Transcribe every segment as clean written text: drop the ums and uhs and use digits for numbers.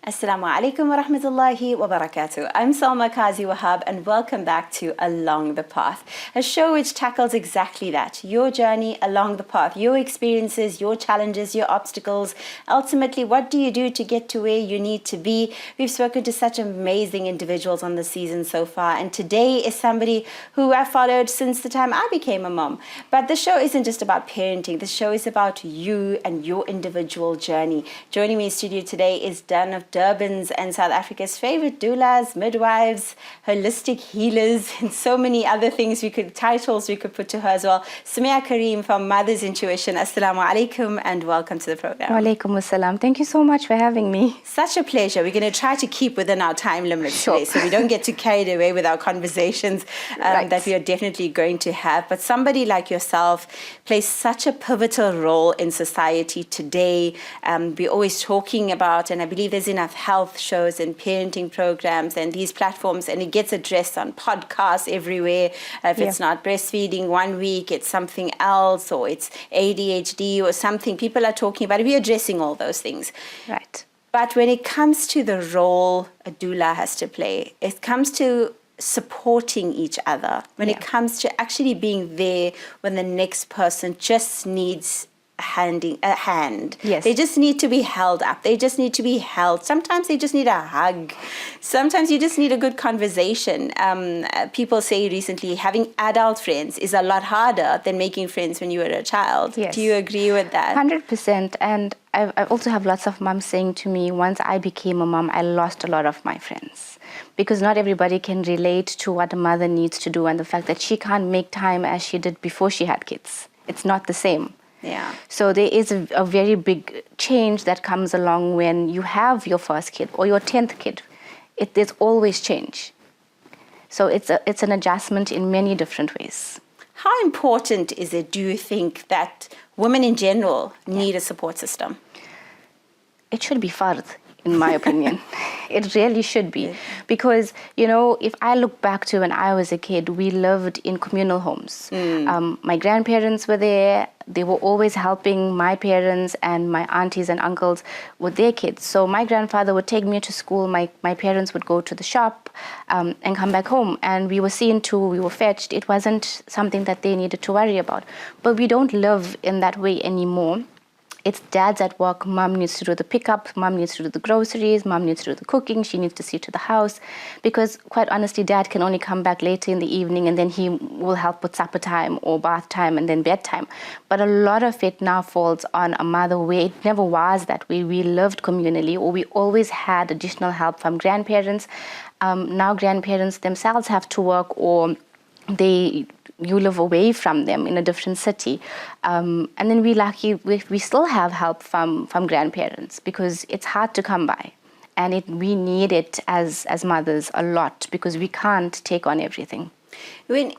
Assalamu alaikum wa rahmatullahi wa barakatuh. I'm Salma Kazi Wahab and welcome back to Along the Path, a show which tackles exactly that, your journey along the path, your experiences, your challenges, your obstacles. Ultimately, what do you do to get to where you need to be? We've spoken to such amazing individuals on the season so far, and today is somebody who I've followed since the time I became a mom. But the show isn't just about parenting, the show is about you and your individual journey. Joining me in studio today is Dun of Durban's and South Africa's favorite doulas, midwives, holistic healers, and so many other titles we could put to her as well. Sumaiyya Karim from Mother's Intuition. Assalamu alaikum and welcome to the program. Wa alaikum assalam. Thank you so much for having me. Such a pleasure. We're going to try to keep within our time limits today so we don't get too carried away with our conversations that we are definitely going to have. But somebody like yourself plays such a pivotal role in society today. We're always talking about, and I believe there's enough health shows and parenting programs and these platforms, and it gets addressed on podcasts everywhere. If it's not breastfeeding one week, it's something else, or it's ADHD or something. People are talking about it. We're addressing all those things. Right. But when it comes to the role a doula has to play, it comes to supporting each other. When it comes to actually being there when the next person just needs a hand. Yes. They just need to be held up. They just need to be held. Sometimes they just need a hug. Sometimes you just need a good conversation. People say recently having adult friends is a lot harder than making friends when you were a child. Yes. Do you agree with that? 100%. And I also have lots of moms saying to me, once I became a mom, I lost a lot of my friends. Because not everybody can relate to what a mother needs to do and the fact that she can't make time as she did before she had kids. It's not the same. Yeah. So there is a very big change that comes along when you have your first kid or your 10th kid. There's always change. So it's an adjustment in many different ways. How important is it, do you think, that women in general need a support system? It should be fard, in my opinion. It really should be. Because, if I look back to when I was a kid, we lived in communal homes. My grandparents were there. They were always helping my parents and my aunties and uncles with their kids. So my grandfather would take me to school. My parents would go to the shop and come back home. And we were seen to, we were fetched. It wasn't something that they needed to worry about. But we don't live in that way anymore. It's dad's at work, mom needs to do the pickup, mom needs to do the groceries, mom needs to do the cooking, she needs to see to the house. Because quite honestly, dad can only come back later in the evening and then he will help with supper time or bath time and then bedtime. But a lot of it now falls on a mother where it never was that way. We lived communally, or we always had additional help from grandparents. Now grandparents themselves have to work, or you live away from them in a different city. And then we're lucky, we still have help from grandparents because it's hard to come by. And we need it as mothers a lot because we can't take on everything. When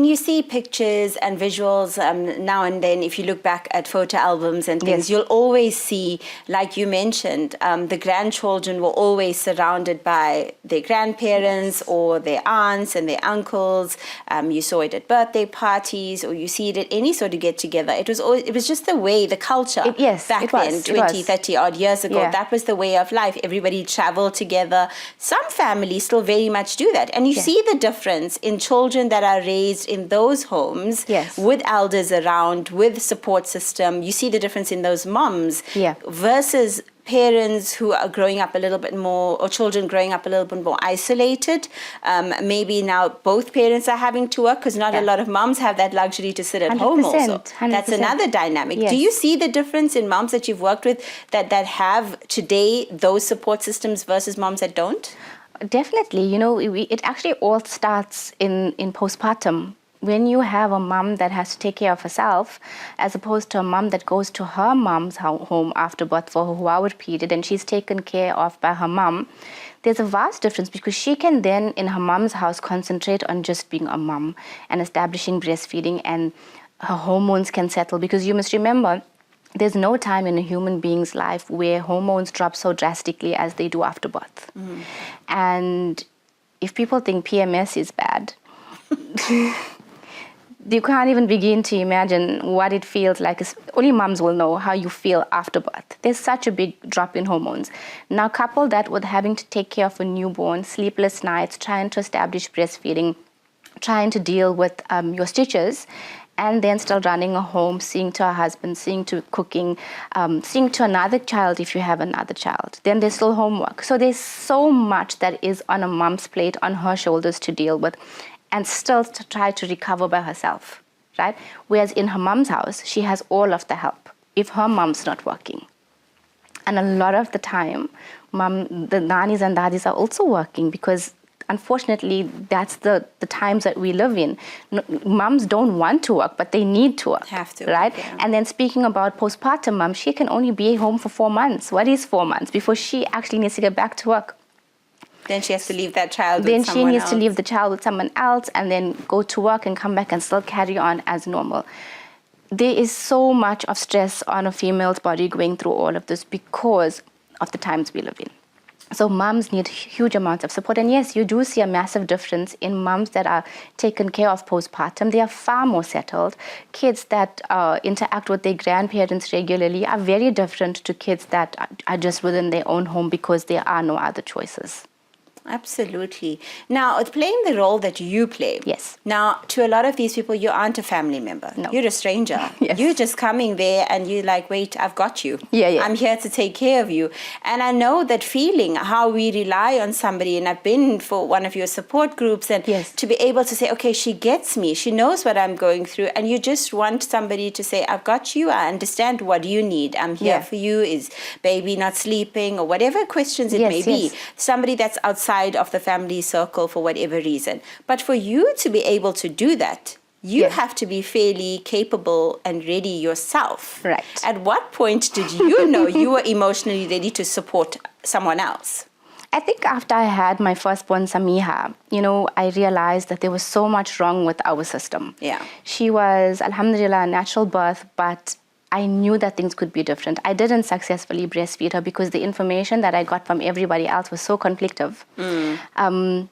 you see pictures and visuals now and then, if you look back at photo albums and things, you'll always see, like you mentioned, the grandchildren were always surrounded by their grandparents or their aunts and their uncles. You saw it at birthday parties, or you see it at any sort of get-together. It was just the way, the culture back then, 20, 30 odd years ago. That was the way of life. Everybody traveled together. Some families still very much do that. And you see the difference in children that are raised in those homes with elders around, with support system. You see the difference in those moms versus parents who are growing up a little bit more, or children growing up a little bit more isolated. Maybe now both parents are having to work because not a lot of moms have that luxury to sit at home also. 100%. That's another dynamic. Do you see the difference in moms that you've worked with that have today those support systems versus moms that don't? Definitely. It actually all starts in postpartum. When you have a mom that has to take care of herself, as opposed to a mom that goes to her mom's home after birth for a 2-hour period and she's taken care of by her mom, there's a vast difference because she can then in her mom's house concentrate on just being a mom and establishing breastfeeding, and her hormones can settle, because you must remember, there's no time in a human being's life where hormones drop so drastically as they do after birth. And if people think PMS is bad, you can't even begin to imagine what it feels like. Only moms will know how you feel after birth. There's such a big drop in hormones. Now, couple that with having to take care of a newborn, sleepless nights, trying to establish breastfeeding, trying to deal with your stitches, and then still running a home, seeing to a husband, seeing to cooking, seeing to another child if you have another child. Then there's still homework. So there's so much that is on a mom's plate, on her shoulders to deal with, and still to try to recover by herself, right? Whereas in her mom's house, she has all of the help if her mom's not working. And a lot of the time, the nanis and dadis are also working because unfortunately, that's the times that we live in. Moms don't want to work, but they need to work. Have to. Right? Yeah. And then speaking about postpartum mom, she can only be home for 4 months. What is 4 months? Before she actually needs to get back to work. Then she has to leave that child then with someone she needs else. to leave the child with someone else and then go to work and come back and still carry on as normal. There is so much of stress on a female's body going through all of this because of the times we live in. So moms need huge amounts of support. And yes, you do see a massive difference in moms that are taken care of postpartum. They are far more settled. Kids that interact with their grandparents regularly are very different to kids that are just within their own home because there are no other choices. Absolutely. Now, playing the role that you play. Yes. Now, to a lot of these people, you aren't a family member. No. You're a stranger. Yes. You're just coming there and you're like, wait, I've got you. Yeah. I'm here to take care of you. And I know that feeling, how we rely on somebody, and I've been for one of your support groups, and Yes. to be able to say, okay, she gets me. She knows what I'm going through. And you just want somebody to say, I've got you. I understand what you need. I'm here for you. Is baby not sleeping or whatever questions it may be. Somebody that's outside of the family circle for whatever reason. But for you to be able to do that, you have to be fairly capable and ready yourself. Right. At what point did you know you were emotionally ready to support someone else? I think after I had my firstborn, Sumaiyya, I realized that there was so much wrong with our system. Yeah. She was, alhamdulillah, a natural birth, but I knew that things could be different. I didn't successfully breastfeed her because the information that I got from everybody else was so conflictive. And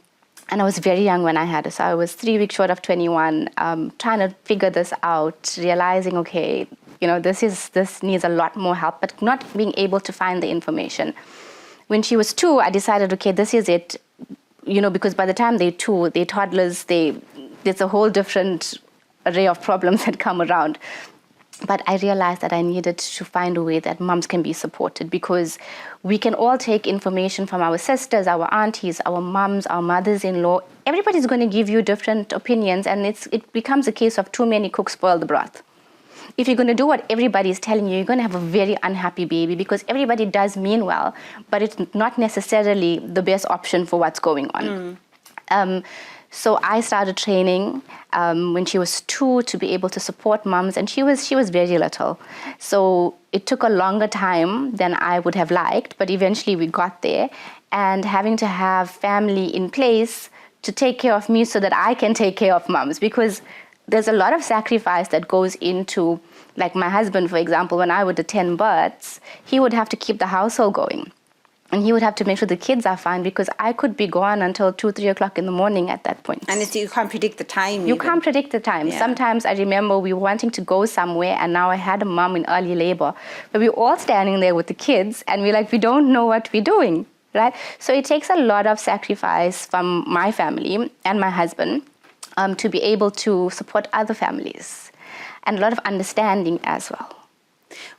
I was very young when I had her. So I was 3 weeks short of 21, trying to figure this out, realizing, okay, this needs a lot more help, but not being able to find the information. When she was 2, I decided, okay, this is it. Because by the time they're 2, they're toddlers, there's a whole different array of problems that come around. But I realized that I needed to find a way that moms can be supported, because we can all take information from our sisters, our aunties, our moms, our mothers-in-law. Everybody's going to give you different opinions, and it becomes a case of too many cooks spoil the broth. If you're going to do what everybody is telling you, you're going to have a very unhappy baby, because everybody does mean well, but it's not necessarily the best option for what's going on. So I started training when she was 2 to be able to support moms, and she was very little. So it took a longer time than I would have liked, but eventually we got there. And having to have family in place to take care of me so that I can take care of moms, because there's a lot of sacrifice that goes into, like my husband, for example, when I would attend births, he would have to keep the household going. And he would have to make sure the kids are fine, because I could be gone until 2, 3 o'clock in the morning at that point. And you can't predict the time. You can't predict the time. Yeah. Sometimes I remember we were wanting to go somewhere, and now I had a mom in early labor, but we were all standing there with the kids, and we're like, we don't know what we're doing, right? So it takes a lot of sacrifice from my family and my husband to be able to support other families, and a lot of understanding as well.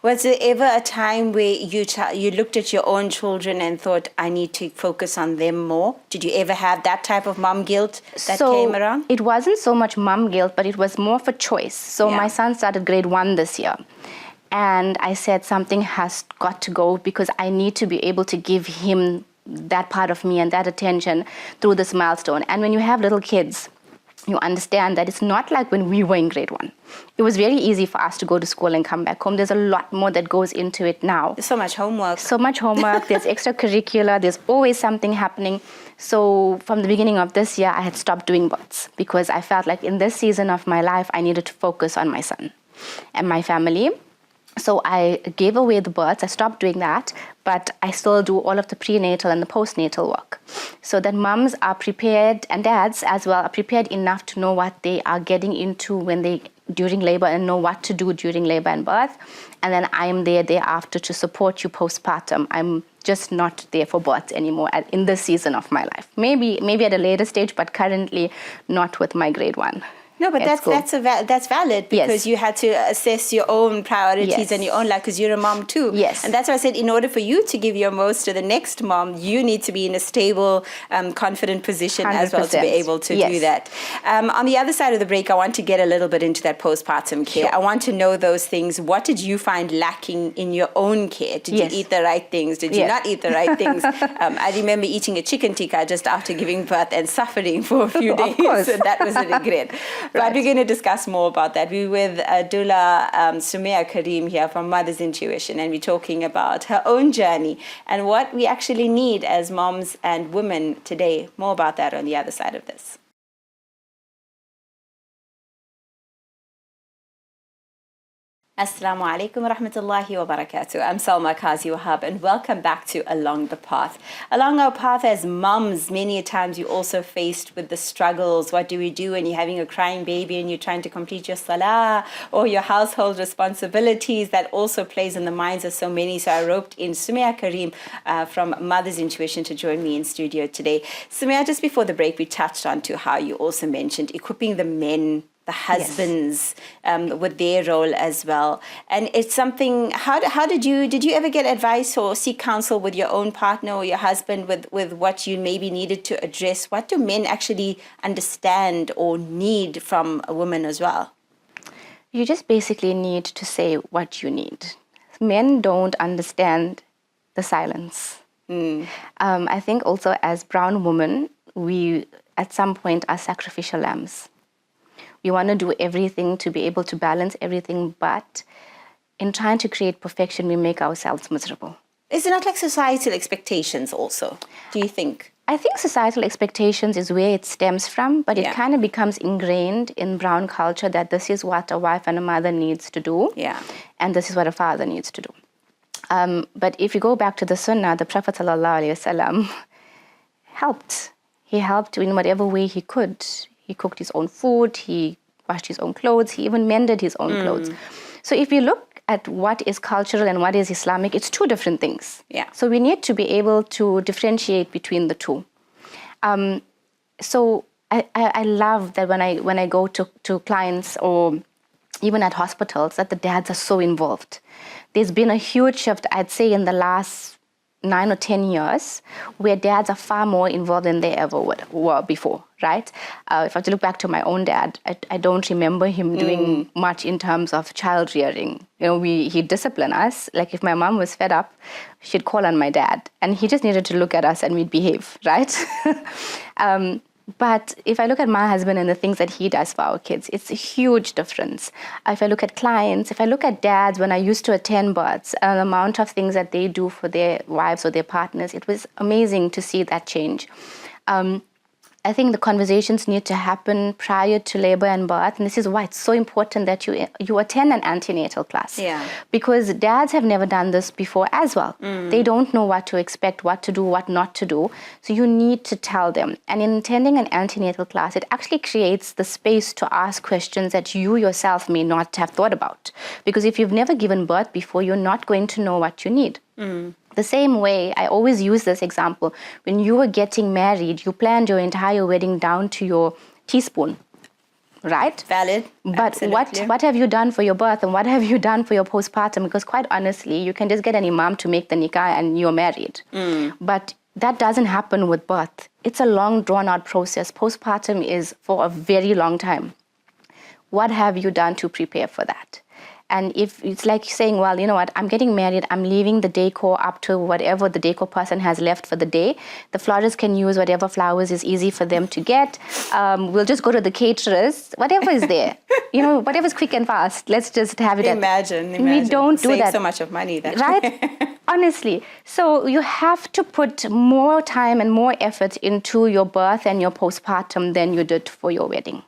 Was there ever a time where you looked at your own children and thought, I need to focus on them more? Did you ever have that type of mom guilt that came around? It wasn't so much mom guilt, but it was more of a choice. So my son started grade 1 this year. And I said something has got to go, because I need to be able to give him that part of me and that attention through this milestone. And when you have little kids, you understand that it's not like when we were in grade 1. It was very easy for us to go to school and come back home. There's a lot more that goes into it now. There's so much homework. There's extracurricular. There's always something happening. So from the beginning of this year, I had stopped doing births, because I felt like in this season of my life, I needed to focus on my son and my family. So I gave away the births. I stopped doing that, but I still do all of the prenatal and the postnatal work, so that mums are prepared, and dads as well are prepared enough to know what they are getting into when they during labor, and know what to do during labor and birth. And then I'm there thereafter to support you postpartum. I'm just not there for birth anymore in this season of my life. Maybe at a later stage, but currently not with my grade 1. No, but that's valid, because Yes. you had to assess your own priorities Yes. and your own life, because you're a mom too. Yes. And that's why I said, in order for you to give your most to the next mom, you need to be in a stable, confident position as well to be 100%. able to Yes. do that. On the other side of the break, I want to get a little bit into that postpartum care. Sure. I want to know those things. What did you find lacking in your own care? Did Yes. you eat the right things? Did you Yes. not eat the right things? I remember eating a chicken tikka just after giving birth and suffering for a few days. Of course. So that was a regret. But we're going to discuss more about that. We're with doula Sumaiyya Karim here from Mother's Intuition, and we're talking about her own journey and what we actually need as moms and women today. More about that on the other side of this. Assalamu alaikum wa rahmatullahi wa barakatuh. I'm Salma Kazi Wahab, and welcome back to Along the Path. Along our path as mums, many a times you're also faced with the struggles. What do we do when you're having a crying baby and you're trying to complete your salah or your household responsibilities? That also plays in the minds of so many. So I roped in Sumaiyya Karim from Mother's Intuition to join me in studio today. Sumaiyya, just before the break, we touched on to how you also mentioned equipping the men, the husbands, with their role as well. And it's something, how did you ever get advice or seek counsel with your own partner or your husband with what you maybe needed to address? What do men actually understand or need from a woman as well? You just basically need to say what you need. Men don't understand the silence. I think also as brown women, we at some point are sacrificial lambs. We want to do everything to be able to balance everything, but in trying to create perfection, we make ourselves miserable. Is it not like societal expectations also, do you think? I think societal expectations is where it stems from, but it kind of becomes ingrained in brown culture that this is what a wife and a mother needs to do, and this is what a father needs to do. But if you go back to the Sunnah, the Prophet ﷺ helped. He helped in whatever way he could. He cooked his own food, he washed his own clothes, he even mended his own clothes. So if you look at what is cultural and what is Islamic, it's two different things. So we need to be able to differentiate between the two. So I love that when I go to clients or even at hospitals, that the dads are so involved. There's been a huge shift, I'd say, in the last 9 or 10 years, where dads are far more involved than they ever were before, right? If I have to look back to my own dad, I don't remember him doing much in terms of child rearing. You know, he'd discipline us. Like if my mom was fed up, she'd call on my dad, and he just needed to look at us and we'd behave, right? But if I look at my husband and the things that he does for our kids, it's a huge difference. If I look at clients, if I look at dads, when I used to attend births, the amount of things that they do for their wives or their partners, it was amazing to see that change. I think the conversations need to happen prior to labor and birth, and this is why it's so important that you attend an antenatal class. Because dads have never done this before as well. They don't know what to expect, what to do, what not to do. So you need to tell them. And in attending an antenatal class, it actually creates the space to ask questions that you yourself may not have thought about. Because if you've never given birth before, you're not going to know what you need. The same way, I always use this example. When you were getting married, you planned your entire wedding down to your teaspoon, right? Valid. But what have you done for your birth and what have you done for your postpartum? Because quite honestly, you can just get an imam to make the nikah and you're married. But that doesn't happen with birth. It's a long, drawn-out process. Postpartum is for a very long time. What have you done to prepare for that? And if it's like saying, well, you know what, I'm getting married, I'm leaving the decor up to whatever the decor person has left for the day. The florists can use whatever flowers is easy for them to get. We'll just go to the caterers, whatever is there. You know, whatever's quick and fast, let's just have it. Imagine. We don't do that. So much of money then. Right? Honestly. So you have to put more time and more effort into your birth and your postpartum than you did for your wedding.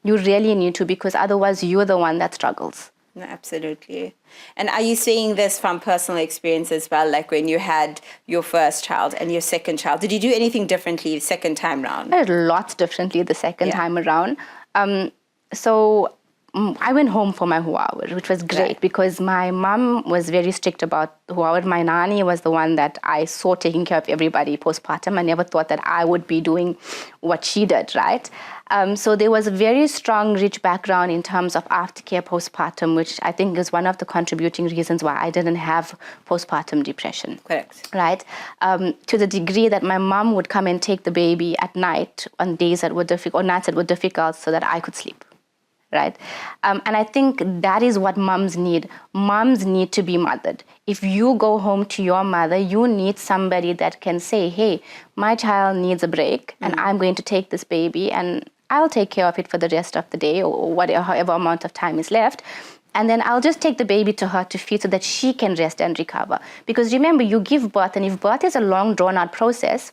You really need to, because otherwise you're the one that struggles. No, absolutely. And are you saying this from personal experience as well? Like when you had your first child and your second child, did you do anything differently second time round? I did lots differently the second time around. I went home for my huawar, which was great because my mom was very strict about huawar. My nanny was the one that I saw taking care of everybody postpartum. I never thought that I would be doing what she did, right? So there was a very strong, rich background in terms of aftercare postpartum, which I think is one of the contributing reasons why I didn't have postpartum depression. Correct. Right? To the degree that my mom would come and take the baby at night on days that were difficult, or nights that were difficult, so that I could sleep. Right? And I think that is what moms need. Moms need to be mothered. If you go home to your mother, you need somebody that can say, hey, my child needs a break and I'm going to take this baby and I'll take care of it for the rest of the day or whatever, however amount of time is left. And then I'll just take the baby to her to feed so that she can rest and recover. Because remember, you give birth, and if birth is a long drawn-out process,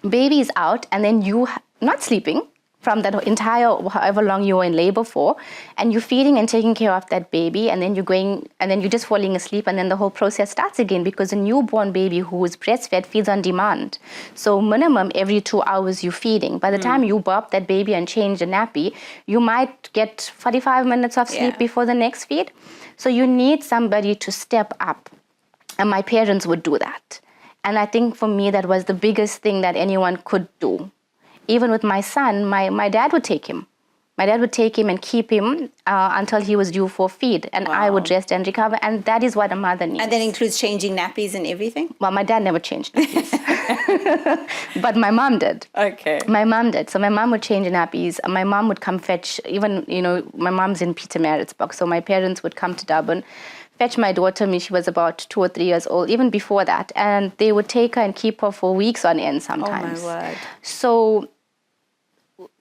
baby is out, and then you not sleeping from that entire, however long you were in labor for, and you're feeding and taking care of that baby, and then you're just falling asleep, and then the whole process starts again, because a newborn baby who is breastfed feeds on demand. So minimum every 2 hours you're feeding. By the time you burp that baby and change the nappy, you might get 45 minutes of sleep before the next feed. So you need somebody to step up, and my parents would do that. And I think for me, that was the biggest thing that anyone could do. Even with my son, my dad would take him. My dad would take him and keep him until he was due for feed. And I would rest and recover. And that is what a mother needs. And that includes changing nappies and everything? Well, my dad never changed nappies. But my mom did. Okay. My mom did. So my mom would change nappies. My mom would come fetch, even, my mom's in Pietermaritzburg. So my parents would come to Durban, fetch my daughter when she was about 2 or 3 years old, even before that. And they would take her and keep her for weeks on end sometimes. Oh, my word. So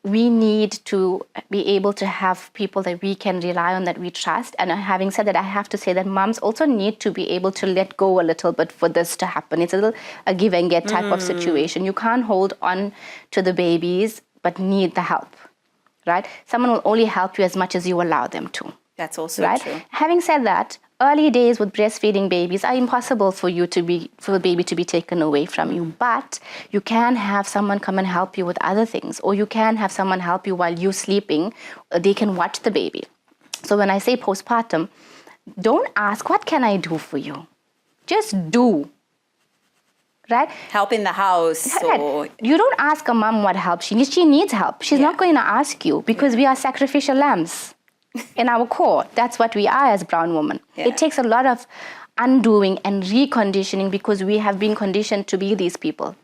we need to be able to have people that we can rely on, that we trust. And having said that, I have to say that moms also need to be able to let go a little bit for this to happen. It's a give and get type of situation. You can't hold on to the babies, but need the help, right? Someone will only help you as much as you allow them to. That's also true. Having said that, early days with breastfeeding babies are impossible for the baby to be taken away from you. But you can have someone come and help you with other things, or you can have someone help you while you're sleeping. They can watch the baby. So when I say postpartum, don't ask, what can I do for you? Just do. Right? Help in the house. Right. Or... You don't ask a mom what help she needs. She needs help. She's not going to ask you, because we are sacrificial lambs. In our core, that's what we are as brown women. It takes a lot of undoing and reconditioning, because we have been conditioned to be these people.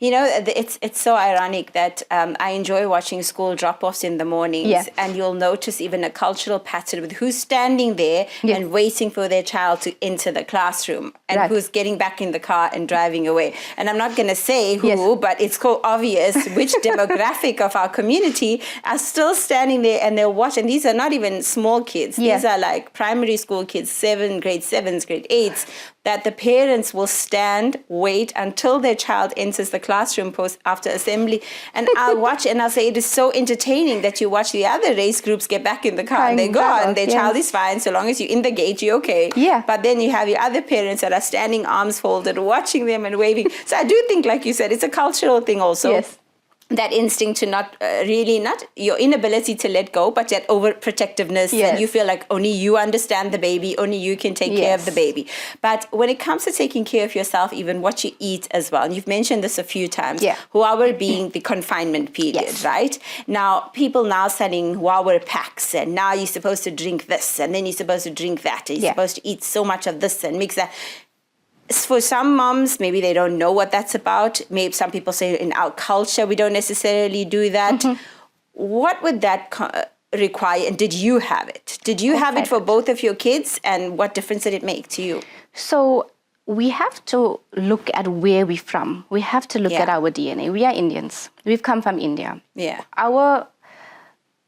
It's so ironic that I enjoy watching school drop-offs in the mornings, and you'll notice even a cultural pattern with who's standing there and waiting for their child to enter the classroom, and who's getting back in the car and driving away. And I'm not going to say who, but it's so obvious which demographic of our community are still standing there, and they'll watch. And these are not even small kids. These are like primary school kids, grade 7s, grade 8s, that the parents will stand, wait until their child enters the classroom post after assembly. And I'll watch and I'll say, it is so entertaining that you watch the other race groups get back in the car and they go and their child is fine. So long as you're in the gate, you're okay. But then you have your other parents that are standing arms folded, watching them and waving. So I do think, like you said, it's a cultural thing also. That instinct to not your inability to let go, but that overprotectiveness, and you feel like only you understand the baby, only you can take care of the baby. But when it comes to taking care of yourself, even what you eat as well, and you've mentioned this a few times, Huawar being the confinement period, right? Now, people now selling Huawar packs, and now you're supposed to drink this, and then you're supposed to drink that, and you're supposed to eat so much of this and mix that. For some moms, maybe they don't know what that's about. Maybe some people say in our culture, we don't necessarily do that. What would that require? And did you have it? Did you have it for both of your kids? And what difference did it make to you? So we have to look at where we're from. We have to look at our DNA. We are Indians. We've come from India. Our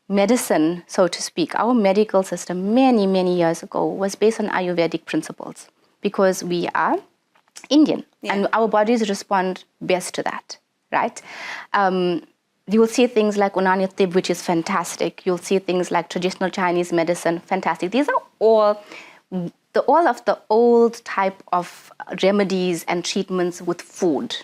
medicine, so to speak, our medical system many, many years ago was based on Ayurvedic principles, because we are Indian and our bodies respond best to that, right? You'll see things like Unani Tib, which is fantastic. You'll see things like traditional Chinese medicine, fantastic. These are all of the old type of remedies and treatments with food,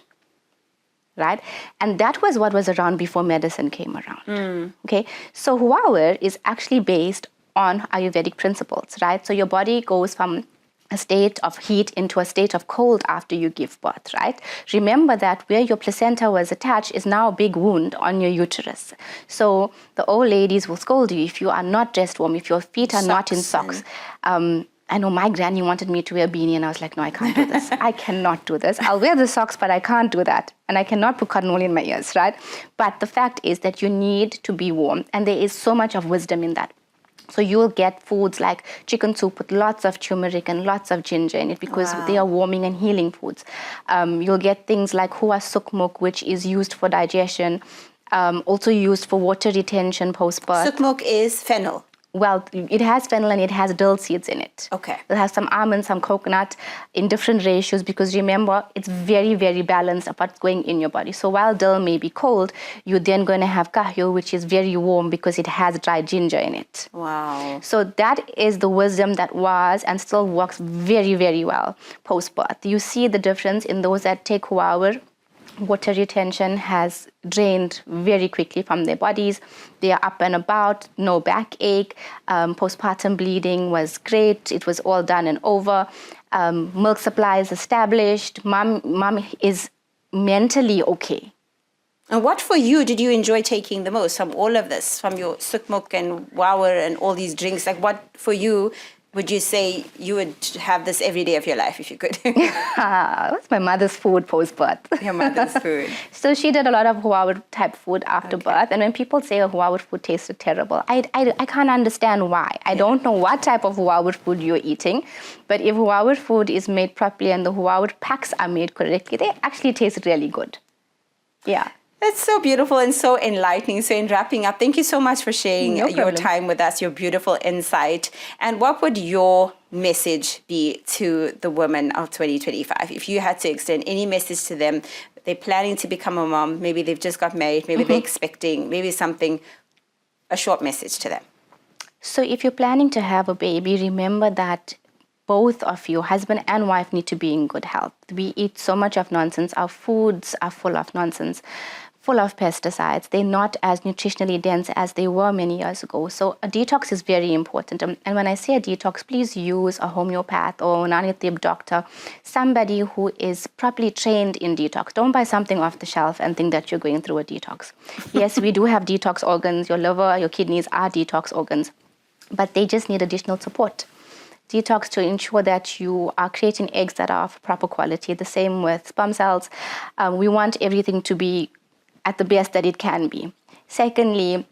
right? And that was what was around before medicine came around. Okay, so Huawei is actually based on Ayurvedic principles, right? So your body goes from a state of heat into a state of cold after you give birth, right? Remember that where your placenta was attached is now a big wound on your uterus. So the old ladies will scold you if you are not dressed warm, if your feet are not in socks. I know my granny wanted me to wear a beanie and I was like, no, I can't do this. I cannot do this. I'll wear the socks, but I can't do that. And I cannot put cannoli in my ears, right? But the fact is that you need to be warm, and there is so much of wisdom in that. So you'll get foods like chicken soup with lots of turmeric and lots of ginger in it because they are warming and healing foods. You'll get things like hua sukmuk, which is used for digestion, also used for water retention post-birth. Sukmuk is fennel. Well, it has fennel and it has dill seeds in it. Okay. It has some almonds, some coconut in different ratios because remember, it's very, very balanced of what's going in your body. So while dill may be cold, you're then going to have kahyo, which is very warm because it has dried ginger in it. Wow. So that is the wisdom that was and still works very, very well post-birth. You see the difference in those that take Huawei. Water retention has drained very quickly from their bodies. They are up and about, no backache. Postpartum bleeding was great. It was all done and over. Milk supply is established. Mom is mentally okay. And what for you did you enjoy taking the most from all of this, from your sukmuk and wawer and all these drinks? Like what for you would you say you would have this every day of your life if you could? That's my mother's food post-birth. Your mother's food. So she did a lot of Huawei type food after birth. And when people say Huawei food tasted terrible, I can't understand why. I don't know what type of Huawei food you're eating. But if Huawei food is made properly and the Huawei packs are made correctly, they actually taste really good. Yeah. That's so beautiful and so enlightening. So in wrapping up, thank you so much for sharing your time with us, your beautiful insight. And what would your message be to the women of 2025? If you had to extend any message to them, they're planning to become a mom, maybe they've just got married, maybe they're expecting, maybe something, a short message to them. So if you're planning to have a baby, remember that both of you, husband and wife, need to be in good health. We eat so much of nonsense. Our foods are full of nonsense, full of pesticides. They're not as nutritionally dense as they were many years ago. So a detox is very important. And when I say a detox, please use a homeopath or an Unani doctor, somebody who is properly trained in detox. Don't buy something off the shelf and think that you're going through a detox. Yes, we do have detox organs. Your liver, your kidneys are detox organs, but they just need additional support. Detox to ensure that you are creating eggs that are of proper quality. The same with sperm cells. We want everything to be at the best that it can be. Secondly,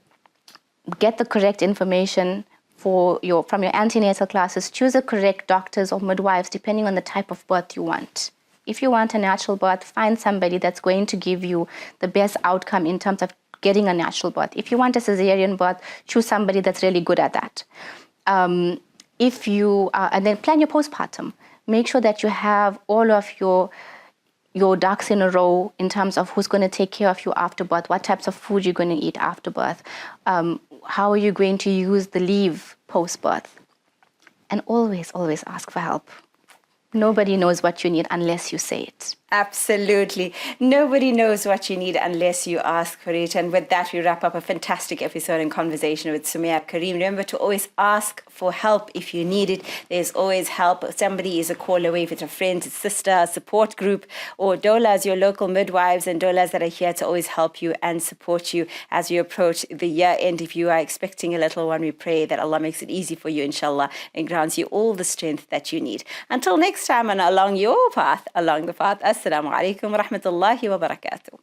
get the correct information from your antenatal classes. Choose the correct doctors or midwives depending on the type of birth you want. If you want a natural birth, find somebody that's going to give you the best outcome in terms of getting a natural birth. If you want a cesarean birth, choose somebody that's really good at that. And then plan your postpartum. Make sure that you have all of your ducks in a row in terms of who's going to take care of you after birth, what types of food you're going to eat after birth, how are you going to use the leave post-birth. And always, always ask for help. Nobody knows what you need unless you say it. Absolutely. Nobody knows what you need unless you ask for it. And with that, we wrap up a fantastic episode and conversation with Sumaiyya Karim. Remember to always ask for help if you need it. There's always help. Somebody is a call away. If it's a friend, a sister, a support group, or doulas, your local midwives and doulas that are here to always help you and support you as you approach the year end. If you are expecting a little one, we pray that Allah makes it easy for you, inshallah, and grants you all the strength that you need. Until next time, and along the path, Assalamu alaikum wa rahmatullahi wa barakatuh.